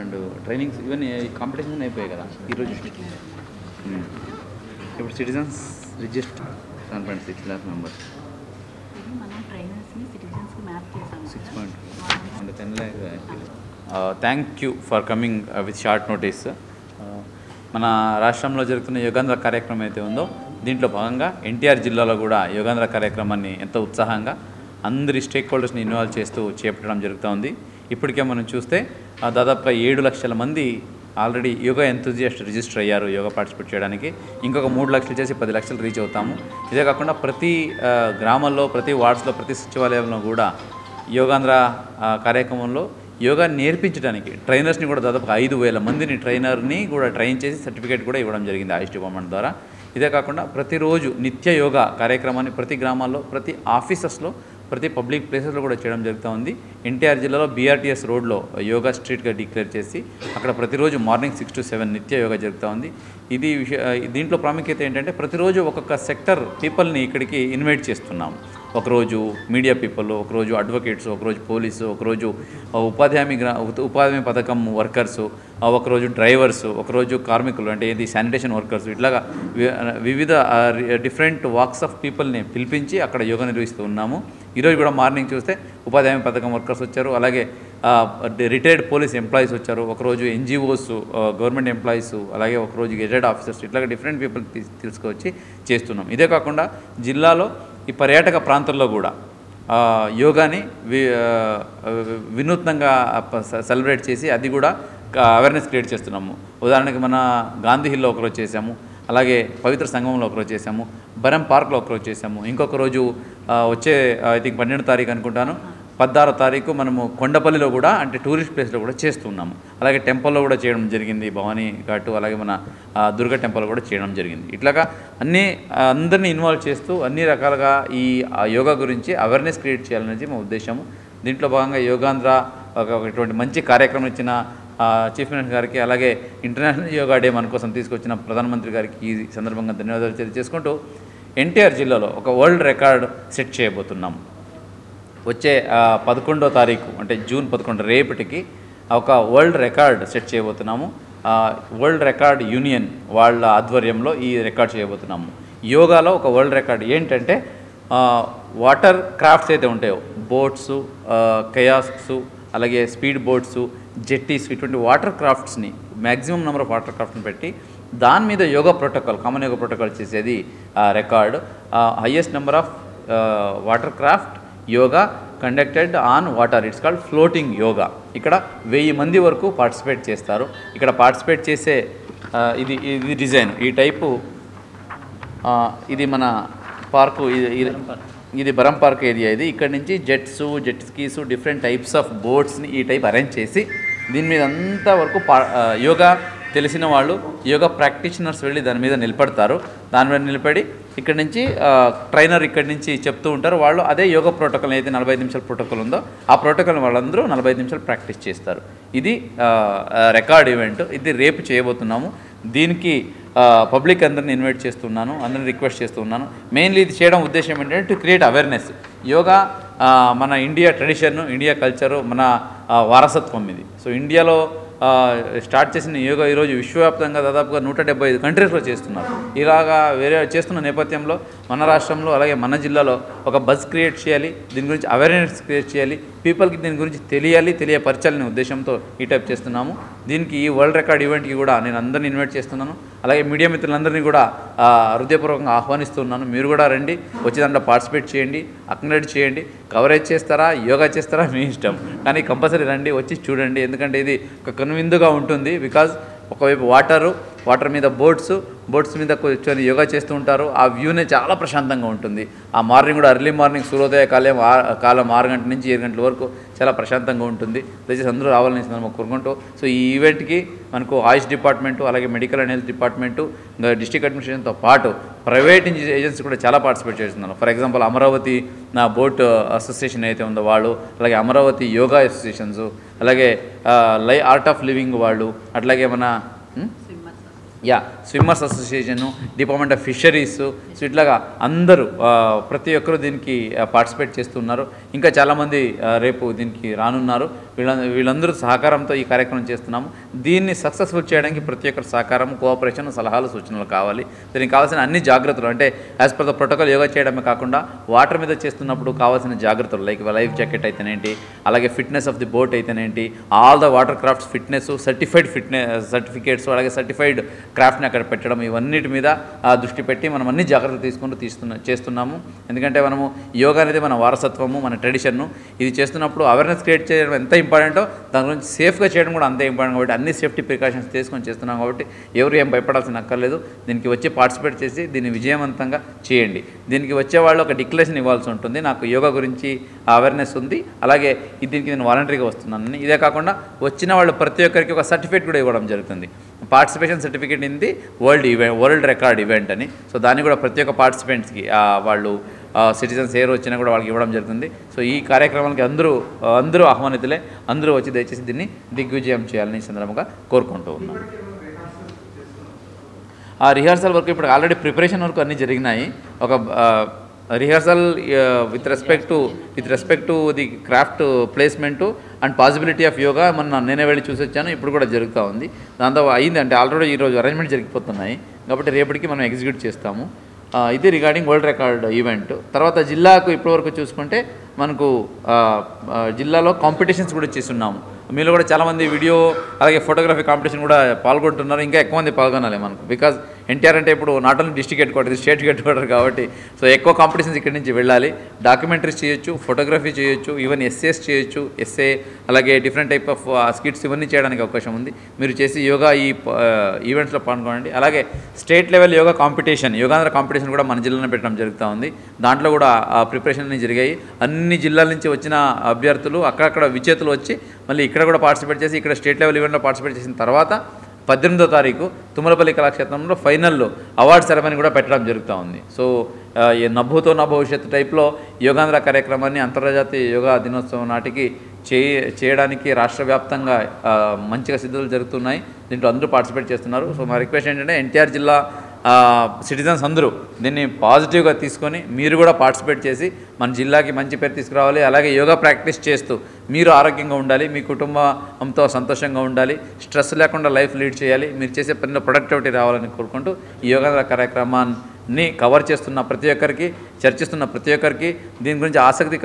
And trainings ఇవన్నీ competition అయిపోయాయి కదా ఈరోజు. ఇప్పుడు citizens register 7.6 lakh members, 6 and 10 lakh actually. Thank you for coming with short notice. మన రాష్ట్రంలో జరుగుతున్న యోగాంధ్ర కార్యక్రమం అయితే ఉందో దీంట్లో భాగంగా ఎన్టీఆర్ జిల్లాలో కూడా యోగాంధ్ర కార్యక్రమాన్ని ఎంతో ఉత్సాహంగా అందరి స్టేక్ హోల్డర్స్ని ఇన్వాల్వ్ చేస్తూ చేపట్టడం జరుగుతూ ఉంది. ఇప్పటికే మనం చూస్తే దాదాపుగా 7 లక్షల మంది ఆల్రెడీ యోగా ఎంతూజియాస్ట్ రిజిస్టర్ అయ్యారు యోగా పార్టిసిపేట్ చేయడానికి. ఇంకొక 3 లక్షలు చేసి 10 లక్షలు రీచ్ అవుతాము. ఇదే కాకుండా ప్రతి గ్రామాల్లో, ప్రతి వార్డ్స్లో, ప్రతి సచివాలయంలో కూడా యోగాంధ్ర కార్యక్రమంలో యోగా నేర్పించడానికి ట్రైనర్స్ని కూడా దాదాపు 5,000 మందిని ట్రైనర్ని కూడా ట్రైన్ చేసి సర్టిఫికేట్ కూడా ఇవ్వడం జరిగింది ఆయుష్ డిపార్ట్మెంట్ ద్వారా. ఇదే కాకుండా ప్రతిరోజు నిత్య యోగా కార్యక్రమాన్ని ప్రతి గ్రామాల్లో, ప్రతి ఆఫీసెస్లో, ప్రతి పబ్లిక్ ప్లేసెస్లో కూడా చేయడం జరుగుతూ ఉంది. ఎన్టీఆర్ జిల్లాలో బీఆర్టీఎస్ రోడ్లో యోగా స్ట్రీట్గా డిక్లేర్ చేసి అక్కడ ప్రతిరోజు మార్నింగ్ 6 to 7 నిత్య యోగా జరుగుతూ ఉంది. దీంట్లో ప్రాముఖ్యత ఏంటంటే ప్రతిరోజు ఒక్కొక్క సెక్టర్ పీపుల్ని ఇక్కడికి ఇన్వైట్ చేస్తున్నాం. ఒకరోజు మీడియా పీపుల్, ఒకరోజు అడ్వకేట్స్, ఒకరోజు పోలీసు, ఒకరోజు ఉపాధి పథకం వర్కర్సు, ఒకరోజు డ్రైవర్సు, ఒకరోజు కార్మికులు అంటే ఇది శానిటేషన్ వర్కర్స్, ఇట్లాగా వివిధ డిఫరెంట్ వాక్స్ ఆఫ్ పీపుల్ని పిలిపించి అక్కడ యోగా నిర్వహిస్తూ ఉన్నాము. ఈరోజు కూడా మార్నింగ్ చూస్తే ఉపాధి హామీ పథకం వర్కర్స్ వచ్చారు, అలాగే రిటైర్డ్ పోలీస్ ఎంప్లాయీస్ వచ్చారు, ఒకరోజు ఎన్జిఓస్, గవర్నమెంట్ ఎంప్లాయీస్, అలాగే ఒకరోజు గెజెట్ ఆఫీసర్స్, ఇట్లాగే డిఫరెంట్ పీపుల్ తీసుకొచ్చి చేస్తున్నాం. ఇదే కాకుండా జిల్లాలో ఈ పర్యాటక ప్రాంతాల్లో కూడా యోగాని వినూత్నంగా సెలబ్రేట్ చేసి అది కూడా అవేర్నెస్ క్రియేట్ చేస్తున్నాము. ఉదాహరణకి మన గాంధీ హిల్లో ఒకరోజు చేసాము, అలాగే పవిత్ర సంగమంలో ఒకరోజు చేసాము, బరం పార్క్లో ఒకరోజు చేసాము, ఇంకొక రోజు వచ్చే ఐ థింక్ 12వ తారీఖు అనుకుంటాను, 16వ తారీఖు మనము కొండపల్లిలో కూడా అంటే టూరిస్ట్ ప్లేస్లో కూడా చేస్తున్నాము. అలాగే టెంపుల్లో కూడా చేయడం జరిగింది, భవానీ ఘాటు, అలాగే మన దుర్గా టెంపుల్ కూడా చేయడం జరిగింది. ఇట్లాగా అందరినీ ఇన్వాల్వ్ చేస్తూ అన్ని రకాలుగా ఈ యోగా గురించి అవేర్నెస్ క్రియేట్ చేయాలనేది మా ఉద్దేశము. దీంట్లో భాగంగా యోగాంధ్ర ఇటువంటి మంచి కార్యక్రమం ఇచ్చిన చీఫ్ మినిస్టర్ గారికి, అలాగే ఇంటర్నేషనల్ యోగా డే మన కోసం తీసుకొచ్చిన ప్రధానమంత్రి గారికి ఈ సందర్భంగా ధన్యవాదాలు తెలియజేసుకుంటూ ఎన్టీఆర్ జిల్లాలో ఒక వరల్డ్ రికార్డ్ సెట్ చేయబోతున్నాము. వచ్చే 11వ తారీఖు అంటే జూన్ 11 రేపటికి ఒక వరల్డ్ రికార్డ్ సెట్ చేయబోతున్నాము. వరల్డ్ రికార్డ్ యూనియన్ వాళ్ళ ఆధ్వర్యంలో ఈ రికార్డ్ చేయబోతున్నాము. యోగాలో ఒక వరల్డ్ రికార్డ్ ఏంటంటే వాటర్ క్రాఫ్ట్స్ అయితే ఉంటాయో బోట్సు, కయాక్స్, అలాగే స్పీడ్ బోట్సు, జెట్టీస్, ఇటువంటి వాటర్ క్రాఫ్ట్స్ని మ్యాక్సిమం నెంబర్ ఆఫ్ వాటర్ క్రాఫ్ట్ని పెట్టి దాని మీద yoga protocol, common yoga protocol చేసేది record. Highest number of water craft yoga conducted on water, it's called floating yoga. ఇక్కడ 1000 మంది వరకు పార్టిసిపేట్ చేస్తారు. ఇక్కడ పార్టిసిపేట్ చేసే ఇది డిజైన్ ఈ టైపు, ఇది మన పార్కు, ఇది బరం పార్క్ ఏరియా. ఇది ఇక్కడ నుంచి jet skis, different types of బోట్స్ని ఈ టైప్ అరేంజ్ చేసి దీని మీద అంతా వరకు యోగా తెలిసిన వాళ్ళు, యోగా ప్రాక్టీషనర్స్ వెళ్ళి దాని మీద నిలబడతారు. దాని మీద నిలబడి ఇక్కడ నుంచి ట్రైనర్ ఇక్కడి నుంచి చెప్తూ ఉంటారు. వాళ్ళు అదే యోగా ప్రోటోకాల్ అయితే 45 నిమిషాల ప్రోటోకాల్ ఉందో ఆ ప్రోటోకాల్ వాళ్ళందరూ 45 నిమిషాలు ప్రాక్టీస్ చేస్తారు. ఇది రికార్డ్ ఈవెంట్. ఇది రేపు చేయబోతున్నాము. దీనికి పబ్లిక్ అందరిని ఇన్వైట్ చేస్తున్నాను, అందరిని రిక్వెస్ట్ చేస్తున్నాను. మెయిన్లీ ఇది చేయడం ఉద్దేశం ఏంటంటే టు క్రియేట్ అవేర్నెస్. యోగా మన ఇండియా ట్రెడిషన్, ఇండియా కల్చరు, మన వారసత్వం ఇది. సో ఇండియాలో స్టార్ట్ చేసిన యోగా ఈరోజు విశ్వవ్యాప్తంగా దాదాపుగా 175 కంట్రీస్లో చేస్తున్నారు. ఇలాగా వేరే చేస్తున్న నేపథ్యంలో మన రాష్ట్రంలో అలాగే మన జిల్లాలో ఒక బజ్ క్రియేట్ చేయాలి, దీని గురించి అవేర్నెస్ క్రియేట్ చేయాలి, పీపుల్కి దీని గురించి తెలియపరచాలనే ఉద్దేశంతో ఈ టైప్ చేస్తున్నాము. దీనికి ఈ వరల్డ్ రికార్డ్ ఈవెంట్కి కూడా నేను అందరిని ఇన్వైట్ చేస్తున్నాను. అలాగే మీడియా మిత్రులందరినీ కూడా హృదయపూర్వకంగా ఆహ్వానిస్తున్నాను. మీరు కూడా రండి, వచ్చి దాంట్లో పార్టిసిపేట్ చేయండి, అక్నాలెడ్జ్ చేయండి. కవరేజ్ చేస్తారా, యోగా చేస్తారా మీ ఇష్టం, కానీ కంపల్సరీ రండి, వచ్చి చూడండి. ఎందుకంటే ఇది ఒక కనువిందుగా ఉంటుంది. బికాజ్ ఒకవైపు వాటర్ మీద బోట్స్ మీద కూర్చొని యోగా చేస్తూ ఉంటారు. ఆ వ్యూనే చాలా ప్రశాంతంగా ఉంటుంది. ఆ మార్నింగ్ కూడా ఎర్లీ మార్నింగ్ సూర్యోదయ కాలం 6 గంటల నుంచి 7 గంటల వరకు చాలా ప్రశాంతంగా ఉంటుంది. దయచేసి అందరూ రావాలని మనం కోరుకుంటూ, సో ఈ ఈవెంట్కి మనకు ఆయుష్ డిపార్ట్మెంటు, అలాగే medical and health department, district అడ్మినిస్ట్రేషన్తో పాటు ప్రైవేట్ ఏజెన్సీ కూడా చాలా పార్టిసిపేట్ చేస్తున్నారు. For example Amaravati boat association అయితే ఉందో వాళ్ళు, అలాగే అమరావతి యోగా అసోసియేషన్స్, అలాగే ఆర్ట్ ఆఫ్ లివింగ్ వాళ్ళు, అట్లాగే మన swimmers association, department of fisheries, so ఇట్లాగా అందరూ ప్రతి ఒక్కరూ దీనికి పార్టిసిపేట్ చేస్తున్నారు. ఇంకా చాలామంది రేపు దీనికి రానున్నారు. వీళ్ళందరూ సహకారంతో ఈ కార్యక్రమం చేస్తున్నాము. దీన్ని సక్సెస్ఫుల్ చేయడానికి ప్రతి ఒక్కరి సహకారం, కోఆపరేషన్, సలహాలు, సూచనలు కావాలి. దీనికి కావాల్సిన అన్ని జాగ్రత్తలు అంటే as per the protocol yoga చేయడమే కాకుండా వాటర్ మీద చేస్తున్నప్పుడు కావాల్సిన జాగ్రత్తలు లైక్ లైఫ్ జాకెట్ అయితేనేంటి, అలాగే ఫిట్నెస్ ఆఫ్ ది బోట్ అయితేనేంటి, all the water crafts fitness, certificates, అలాగే సర్టిఫైడ్ క్రాఫ్ట్ని అక్కడ పెట్టడం, ఇవన్నిటి మీద దృష్టి పెట్టి మనం అన్ని జాగ్రత్తలు చేస్తున్నాము. ఎందుకంటే మనము యోగా అనేది మన వారసత్వము, మన ట్రెడిషన్ను. ఇది చేస్తున్నప్పుడు అవేర్నెస్ క్రియేట్ చేయడం ఎంత ఇంపార్టెంటో దాని గురించి సేఫ్గా చేయడం కూడా అంతే ఇంపార్టెంట్. కాబట్టి అన్ని సేఫ్టీ ప్రికాషన్స్ తీసుకొని చేస్తున్నాం. కాబట్టి ఎవరు ఏం భయపడాల్సిన అక్కర్లేదు. దీనికి వచ్చి పార్టిసిపేట్ చేసి దీన్ని విజయవంతంగా చేయండి. దీనికి వచ్చే వాళ్ళు ఒక డిక్లరేషన్ ఇవ్వాల్సి ఉంటుంది, నాకు యోగా గురించి అవేర్నెస్ ఉంది, అలాగే దీనికి నేను వాలంటరీగా వస్తున్నానని. ఇదే కాకుండా వచ్చిన వాళ్ళు ప్రతి ఒక్కరికి ఒక సర్టిఫికేట్ కూడా ఇవ్వడం జరుగుతుంది, participation certificate in the world record event అని. సో దాన్ని కూడా ప్రతి ఒక్క పార్టిసిపెంట్స్కి వాళ్ళు సిటిజన్స్ ఎవరు వచ్చినా కూడా వాళ్ళకి ఇవ్వడం జరుగుతుంది. సో ఈ కార్యక్రమానికి అందరూ ఆహ్వానితులే, అందరూ వచ్చి దయచేసి దీన్ని దిగ్విజయం చేయాలని సందర్భంగా కోరుకుంటూ ఉన్నాను. ఆ రిహార్సల్ వర్క్ ఇప్పుడు ఆల్రెడీ ప్రిపరేషన్ వరకు అన్నీ జరిగినాయి. ఒక rehearsal with respect to the craft placement and possibility of yoga మొన్న నేనే వెళ్ళి చూసి వచ్చాను. ఇప్పుడు కూడా జరుగుతూ ఉంది. దాంతో అయింది అంటే ఆల్రెడీ ఈరోజు అరేంజ్మెంట్ జరిగిపోతున్నాయి. కాబట్టి రేపటికి మనం ఎగ్జిక్యూట్ చేస్తాము. ఇది రిగార్డింగ్ వరల్డ్ రికార్డ్ ఈవెంట్. తర్వాత జిల్లాకు ఇప్పటివరకు చూసుకుంటే మనకు జిల్లాలో కాంపిటీషన్స్ కూడా చేస్తున్నాము. మీలో కూడా చాలామంది వీడియో అలాగే ఫోటోగ్రఫీ కాంపిటీషన్ కూడా పాల్గొంటున్నారు. ఇంకా ఎక్కువ మంది పాల్గొనాలి మనకు. బికాజ్ ఎన్టీఆర్ అంటే ఇప్పుడు not only district head quarter, state head quarter కాబట్టి సో ఎక్కువ కాంపిటీషన్స్ ఇక్కడి నుంచి వెళ్ళాలి. డాక్యుమెంటరీస్ చేయొచ్చు, ఫోటోగ్రఫీ చేయొచ్చు, ఈవెన్ ఎస్ఏస్ చేయొచ్చు, అలాగే డిఫరెంట్ టైప్ ఆఫ్ స్కిట్స్ ఇవన్నీ చేయడానికి అవకాశం ఉంది. మీరు చేసి యోగా ఈ ఈవెంట్స్లో పాల్గొనండి. అలాగే state level yoga competition, Yogandhra competition కూడా మన జిల్లాలో పెట్టడం జరుగుతూ ఉంది. దాంట్లో కూడా ప్రిపరేషన్ అన్ని జరిగాయి. అన్ని జిల్లాల నుంచి వచ్చిన అభ్యర్థులు అక్కడక్కడ విజేతలు వచ్చి మళ్ళీ ఇక్కడ కూడా పార్టిసిపేట్ చేసి ఇక్కడ స్టేట్ లెవెల్ ఈవెంట్లో పార్టిసిపేట్ చేసిన తర్వాత 18వ తారీఖు తుమ్మలపల్లి కళాక్షేత్రంలో ఫైనల్లో అవార్డు సెరమనీ కూడా పెట్టడం జరుగుతూ ఉంది. సో నభూతో నా భవిష్యత్తు టైప్లో యోగాంధ్ర కార్యక్రమాన్ని అంతర్జాతీయ యోగా దినోత్సవం నాటికి చేయడానికి రాష్ట్ర వ్యాప్తంగా మంచిగా సిద్ధతలు జరుగుతున్నాయి. దీంట్లో అందరూ పార్టిసిపేట్ చేస్తున్నారు. సో మా రిక్వెస్ట్ ఏంటంటే ఎన్టీఆర్ జిల్లా సిటిజన్స్ అందరూ దీన్ని పాజిటివ్గా తీసుకొని మీరు కూడా పార్టిసిపేట్ చేసి మన జిల్లాకి మంచి పేరు తీసుకురావాలి. అలాగే యోగా ప్రాక్టీస్ చేస్తూ మీరు ఆరోగ్యంగా ఉండాలి, మీ కుటుంబంతో సంతోషంగా ఉండాలి, స్ట్రెస్ లేకుండా లైఫ్ లీడ్ చేయాలి, మీరు చేసే పనిలో ప్రొడక్టివిటీ రావాలని కోరుకుంటూ ఈ యోగా కార్యక్రమాన్ని కవర్ చేస్తున్న ప్రతి ఒక్కరికి, చర్చిస్తున్న ప్రతి ఒక్కరికి, దీని గురించి ఆసక్తి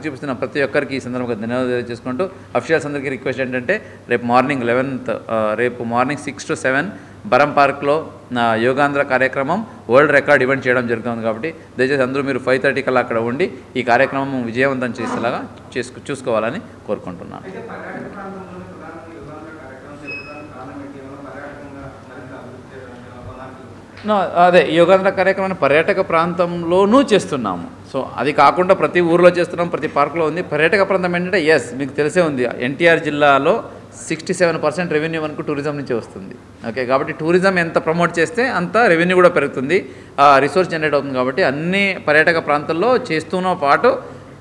చూపిస్తున్న ప్రతి ఒక్కరికి ఈ సందర్భంగా ధన్యవాదాలు చేసుకుంటూ అఫీషియల్స్ అందరికీ రిక్వెస్ట్ ఏంటంటే రేపు మార్నింగ్ 6 to 7 బరం పార్క్లో యోగాంధ్ర కార్యక్రమం వరల్డ్ రికార్డ్ ఈవెంట్ చేయడం జరుగుతుంది. కాబట్టి దయచేసి అందరూ మీరు 5:30 కల్లా అక్కడ ఉండి ఈ కార్యక్రమం విజయవంతం చేసేలాగా చూసుకోవాలని కోరుకుంటున్నాను. అదే యోగాంధ్ర కార్యక్రమాన్ని పర్యాటక ప్రాంతంలోనూ చేస్తున్నాము. సో అది కాకుండా ప్రతి ఊరిలో చేస్తున్నాం, ప్రతి పార్కులో ఉంది. పర్యాటక ప్రాంతం ఏంటంటే మీకు తెలిసే ఉంది, ఎన్టీఆర్ జిల్లాలో 67% రెవెన్యూ మనకు టూరిజం నుంచి వస్తుంది. ఓకే, కాబట్టి టూరిజం ఎంత ప్రమోట్ చేస్తే అంత రెవెన్యూ కూడా పెరుగుతుంది, రిసోర్స్ జనరేట్ అవుతుంది. కాబట్టి అన్ని పర్యాటక ప్రాంతాల్లో చేస్తున్న పాటు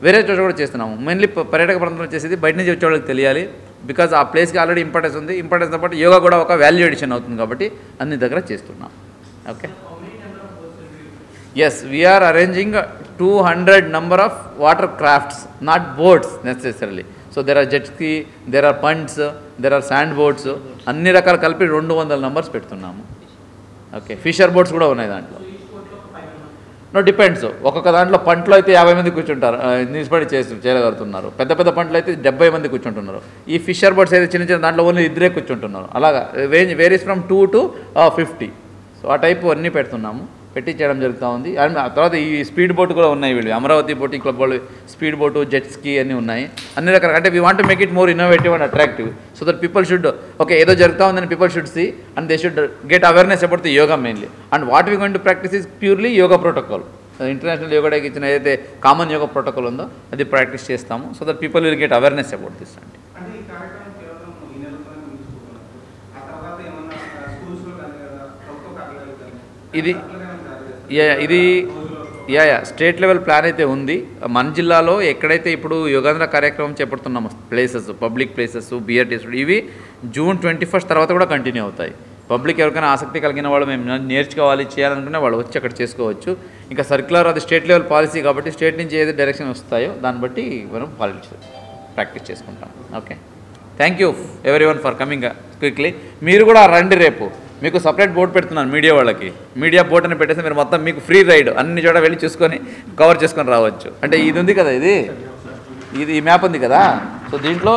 వేరే చోట కూడా చేస్తున్నాము. మెయిన్లీ పర్యాటక ప్రాంతంలో చేసేది బయట నుంచి వచ్చే వాళ్ళకి తెలియాలి. బికాజ్ ఆ ప్లేస్కి ఆల్రెడీ ఇంపార్టెన్స్ ఉంది. ఇంపార్టెన్స్తో పాటు యోగా కూడా ఒక వాల్యూ ఎడిషన్ అవుతుంది. కాబట్టి అన్ని దగ్గర చేస్తున్నాం. Okay, yes, we are arranging 200 number of water crafts, not boats necessarily. So there are jet ski, there are punts, there are sand boats, అన్ని రకాలు కలిపి 200 నంబర్స్ పెడుతున్నాము. ఓకే, ఫిషర్ బోట్స్ కూడా ఉన్నాయి దాంట్లో. డిపెండ్స్, ఒక్కొక్క దాంట్లో పంటలో అయితే 50 మంది కూర్చుంటారు, నిలబడి చేయగలుగుతున్నారు. పెద్ద పెద్ద పంటలు అయితే 70 మంది కూర్చుంటున్నారు. ఈ ఫిషర్ బోట్స్ అయితే చిన్న చిన్న దాంట్లో ఓన్లీ 2 కూర్చుంటున్నారు. అలాగా వేరీస్ ఫ్రమ్ 2 to 50. సో ఆ టైపు అన్నీ పెడుతున్నాము, పెట్టి చేయడం జరుగుతూ ఉంది. అండ్ ఆ తర్వాత ఈ స్పీడ్ బోట్ కూడా ఉన్నాయి. వీళ్ళు అమరావతి బోటింగ్ క్లబ్ వాళ్ళు స్పీడ్ బోటు, జెట్ స్కీ అన్నీ ఉన్నాయి. అన్ని రకాల, అంటే we want to make it more innovative and attractive so that people should, okay ఏదో జరుగుతూ ఉందని people should see and they should get awareness about the yoga mainly. And what we going to practice is purely yoga protocol. International yoga డేకి ఇచ్చిన ఏదైతే common yoga protocol ఉందో అది practice చేస్తాము so that people will get awareness about this. అంటే ఇది state level plan అయితే ఉంది. మన జిల్లాలో ఎక్కడైతే ఇప్పుడు యోగాంధ్ర కార్యక్రమం చేపడుతున్నాము ప్లేసెస్, పబ్లిక్ ప్లేసెస్, బిఆర్టీఎస్, ఇవి June 21 తర్వాత కూడా కంటిన్యూ అవుతాయి. పబ్లిక్ ఎవరికైనా ఆసక్తి కలిగిన వాళ్ళు మేము నేర్చుకోవాలి చేయాలనుకునే వాళ్ళు వచ్చి అక్కడ చేసుకోవచ్చు. ఇంకా సర్క్యులర్ అది స్టేట్ లెవెల్ పాలసీ కాబట్టి స్టేట్ నుంచి ఏది డైరెక్షన్ వస్తాయో దాన్ని బట్టి మనం పాలించాలి. ప్రాక్టీస్ చేసుకుంటాం. Okay, thank you everyone for coming quickly. మీరు కూడా రండి, రేపు మీకు సపరేట్ బోర్డు పెడుతున్నాను మీడియా వాళ్ళకి. మీడియా బోర్డు అని పెట్టేసి మీరు మొత్తం మీకు ఫ్రీ రైడ్ అన్ని చోట వెళ్ళి చూసుకొని కవర్ చేసుకొని రావచ్చు. అంటే ఇది ఉంది కదా, ఇది ఈ మ్యాప్ ఉంది కదా, సో దీంట్లో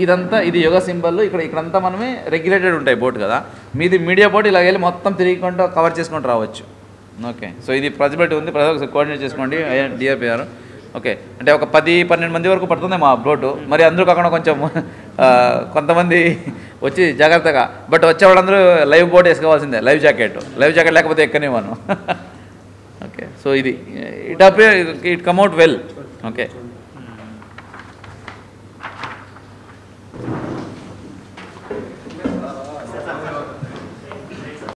ఇదంతా ఇది యోగా సింబల్. ఇక్కడంతా మనమే రెగ్యులేటెడ్ ఉంటాయి బోర్డు కదా, మీది మీడియా బోర్డు ఇలా వెళ్ళి మొత్తం తిరిగికుంటూ కవర్ చేసుకుంటూ రావచ్చు. ఓకే, సో ఇది పాసిబిలిటీ ఉంది, ప్రజలకు కోఆర్డినేట్ చేసుకోండి డిఆర్పిఆర్. ఓకే, అంటే ఒక 10-12 మంది వరకు పడుతుంది మా బోటు. మరి అందరూ కాకుండా కొంచెం కొంతమంది వచ్చి జాగ్రత్తగా, బట్ వచ్చేవాళ్ళందరూ లైవ్ బోట్ వేసుకోవాల్సిందే, లైవ్ జాకెట్ లేకపోతే ఎక్కనివ్వను. ఓకే, సో ఇది it come out well. Okay.